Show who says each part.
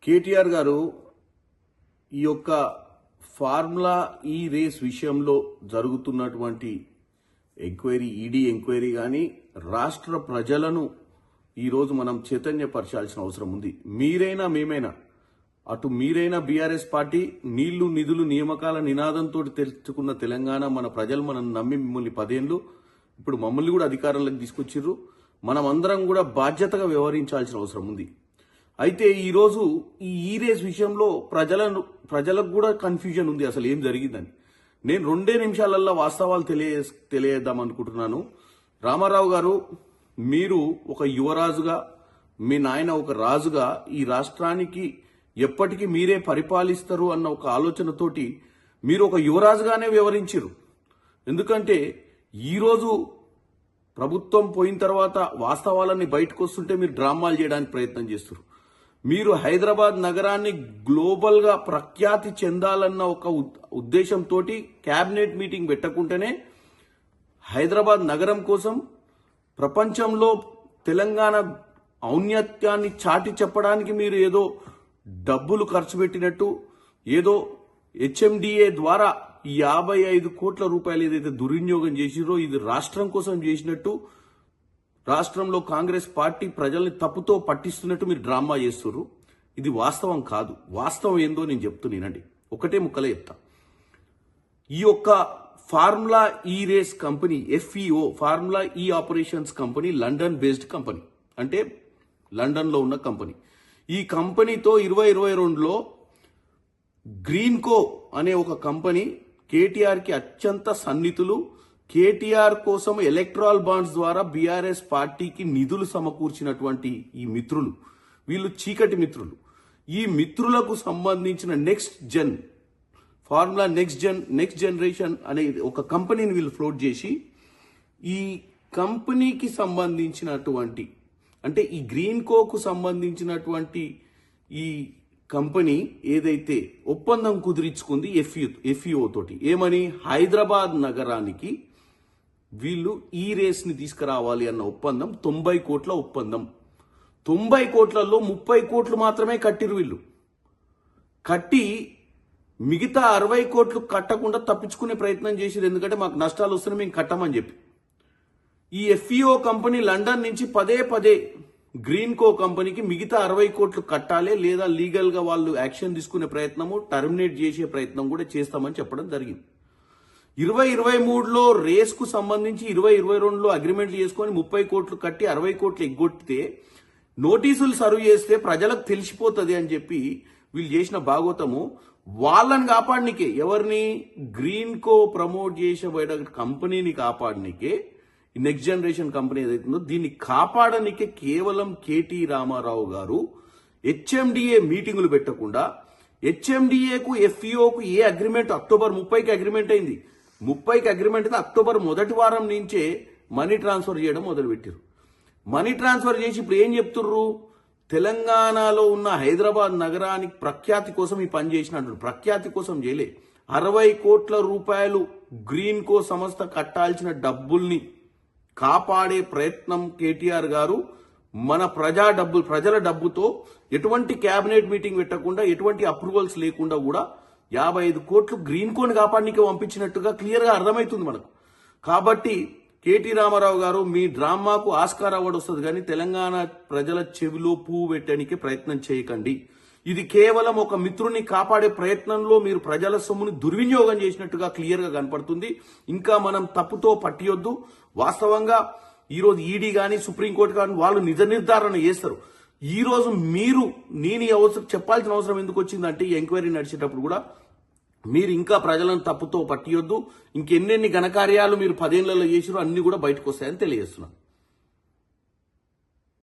Speaker 1: కేటీఆర్ గారు ఈ యొక్క ఫార్ములా ఈ రేస్ విషయంలో జరుగుతున్నటువంటి ఎంక్వైరీ ఈడీ ఎంక్వైరీ కానీ రాష్ట్ర ప్రజలను ఈరోజు మనం చైతన్యపరచాల్సిన అవసరం ఉంది. మీరైనా మేమైనా అటు మీరైనా బీఆర్ఎస్ పార్టీ నీళ్లు నిధులు నియామకాల నినాదంతో తెచ్చుకున్న తెలంగాణ మన ప్రజలు మనం నమ్మి మిమ్మల్ని 10 ఏళ్లు ఇప్పుడు మమ్మల్ని కూడా అధికారంలోకి తీసుకొచ్చిర్రు. మనం అందరం కూడా బాధ్యతగా వ్యవహరించాల్సిన అవసరం ఉంది. అయితే ఈరోజు ఈ రేస్ విషయంలో ప్రజలకు కూడా కన్ఫ్యూజన్ ఉంది, అసలు ఏం జరిగిందని. నేను 2 నిమిషాలల్లో వాస్తవాలు తెలియజేద్దాం అనుకుంటున్నాను. రామారావు గారు, మీరు ఒక యువరాజుగా, మీ నాయన ఒక రాజుగా ఈ రాష్ట్రానికి ఎప్పటికీ మీరే పరిపాలిస్తారు అన్న ఒక ఆలోచనతోటి మీరు ఒక యువరాజుగానే వ్యవహరించారు. ఎందుకంటే ఈరోజు ప్రభుత్వం పోయిన తర్వాత వాస్తవాలన్నీ బయటకు వస్తుంటే మీరు డ్రామాలు చేయడానికి ప్రయత్నం చేస్తారు. మీరు హైదరాబాద్ నగరాన్ని గ్లోబల్ గా ప్రఖ్యాతి చెందాలన్న ఒక ఉద్దేశంతో కేబినెట్ మీటింగ్ పెట్టకుంటేనే హైదరాబాద్ నగరం కోసం ప్రపంచంలో తెలంగాణ ఔన్నత్యాన్ని చాటి చెప్పడానికి మీరు ఏదో డబ్బులు ఖర్చు పెట్టినట్టు, ఏదో హెచ్ఎండిఏ ద్వారా 55 కోట్ల రూపాయలు ఏదైతే దుర్వినియోగం చేసిరో ఇది రాష్ట్రం కోసం చేసినట్టు, రాష్ట్రంలో కాంగ్రెస్ పార్టీ ప్రజల్ని తప్పుతో పట్టిస్తున్నట్టు మీరు డ్రామా చేస్తున్నారు. ఇది వాస్తవం కాదు. వాస్తవం ఏందో నేను చెప్తున్నానండి, ఒకటే ముక్కలే చెప్తా. ఈ యొక్క ఫార్ములా ఈ రేస్ కంపెనీ FEO ఫార్ములా ఈ operations company London based company, అంటే లండన్ లో ఉన్న కంపెనీ. ఈ కంపెనీతో 2022లో గ్రీన్కో అనే ఒక కంపెనీ కేటీఆర్ కి అత్యంత సన్నిహితులు, కేటీఆర్ కోసం ఎలక్ట్రాల్ బాండ్స్ ద్వారా బీఆర్ఎస్ పార్టీకి నిధులు సమకూర్చినటువంటి ఈ మిత్రులు, వీళ్ళు చీకటి మిత్రులు. ఈ మిత్రులకు సంబంధించిన ఫార్ములా నెక్స్ట్ జనరేషన్ అనే ఒక కంపెనీని వీళ్ళు ఫ్లోట్ చేసి, ఈ కంపెనీకి సంబంధించినటువంటి, అంటే ఈ గ్రీన్ కోకు సంబంధించినటువంటి ఈ కంపెనీ ఏదైతే ఒప్పందం కుదిరించుకుంది FEO తోటి, ఏమని, హైదరాబాద్ నగరానికి వీళ్ళు ఈ రేస్ ని తీసుకురావాలి అన్న ఒప్పందం 90 కోట్ల ఒప్పందం. 90 కోట్లలో 30 కోట్లు మాత్రమే కట్టిరు వీళ్ళు. కట్టి మిగతా 60 కోట్లు కట్టకుండా తప్పించుకునే ప్రయత్నం చేసిరు. ఎందుకంటే మాకు నష్టాలు వస్తున్నాయి, మేము కట్టమని చెప్పి. ఈ FEO కంపెనీ లండన్ నుంచి పదే గ్రీన్ కో కంపెనీకి మిగతా 60 కోట్లు కట్టాలి, లేదా లీగల్ గా వాళ్ళు యాక్షన్ తీసుకునే ప్రయత్నము, టర్మినేట్ చేసే ప్రయత్నం కూడా చేస్తామని చెప్పడం జరిగింది. 2023లో రేస్ కు సంబంధించి 2022లో అగ్రిమెంట్లు చేసుకుని 30 కోట్లు కట్టి 60 కోట్లు ఎగ్గొట్టితే నోటీసులు సర్వ్ చేస్తే ప్రజలకు తెలిసిపోతుంది అని చెప్పి వీళ్ళు చేసిన భాగోతము. వాళ్ళని కాపాడనికే, ఎవరిని, గ్రీన్ కో ప్రమోట్ చేసే కంపెనీని కాపాడనికే, నెక్స్ట్ జనరేషన్ కంపెనీ ఏదైతుందో దీన్ని కాపాడనికే కేవలం కేటీ రామారావు గారు హెచ్ఎండిఏ మీటింగులు పెట్టకుండా, హెచ్ఎండిఏకు FEOకు ఏ అగ్రిమెంట్ అక్టోబర్ 30కి అగ్రిమెంట్ అయింది, 30కి అగ్రిమెంట్ అయితే అక్టోబర్ మొదటి వారం నుంచే మనీ ట్రాన్స్ఫర్ చేయడం మొదలుపెట్టారు. మనీ ట్రాన్స్ఫర్ చేసి ఇప్పుడు ఏం చెప్తుర్రు, తెలంగాణలో ఉన్న హైదరాబాద్ నగరానికి ప్రఖ్యాతి కోసం ఈ పని చేసినట్టు. ప్రఖ్యాతి కోసం చేయలే, 60 కోట్ల రూపాయలు గ్రీన్ కో సంస్థ కట్టాల్సిన డబ్బుల్ని కాపాడే ప్రయత్నం కేటీఆర్ గారు మన ప్రజల డబ్బుతో ఎటువంటి కేబినెట్ మీటింగ్ పెట్టకుండా, ఎటువంటి అప్రూవల్స్ లేకుండా కూడా 55 కోట్లు గ్రీన్ కోని కాపాడనీకి పంపించినట్టుగా క్లియర్ గా అర్థమవుతుంది మనకు. కాబట్టి కేటీ రామారావు గారు, మీ డ్రామాకు ఆస్కార్ అవార్డు వస్తుంది కానీ తెలంగాణ ప్రజల చెవిలో పువ్వు పెట్టడానికి ప్రయత్నం చేయకండి. ఇది కేవలం ఒక మిత్రుని కాపాడే ప్రయత్నంలో మీరు ప్రజల సొమ్ముని దుర్వినియోగం చేసినట్టుగా క్లియర్ గా కనపడుతుంది. ఇంకా మనం తప్పుతో పట్టియొద్దు. వాస్తవంగా ఈరోజు ఈడీ కానీ సుప్రీంకోర్టు కానీ వాళ్ళు నిజ నిర్ధారణ చేస్తారు. ఈ రోజు నేను చెప్పాల్సిన అవసరం ఎందుకు వచ్చిందంటే, ఈ ఎంక్వైరీ నడిచేటప్పుడు కూడా మీరు ఇంకా ప్రజలను తప్పుతో పట్టియొద్దు. ఇంకెన్నెన్ని ఘనకార్యాలు మీరు 10 ఏళ్లలో చేసిరో అన్ని కూడా బయటకు వస్తాయని తెలియజేస్తున్నాను.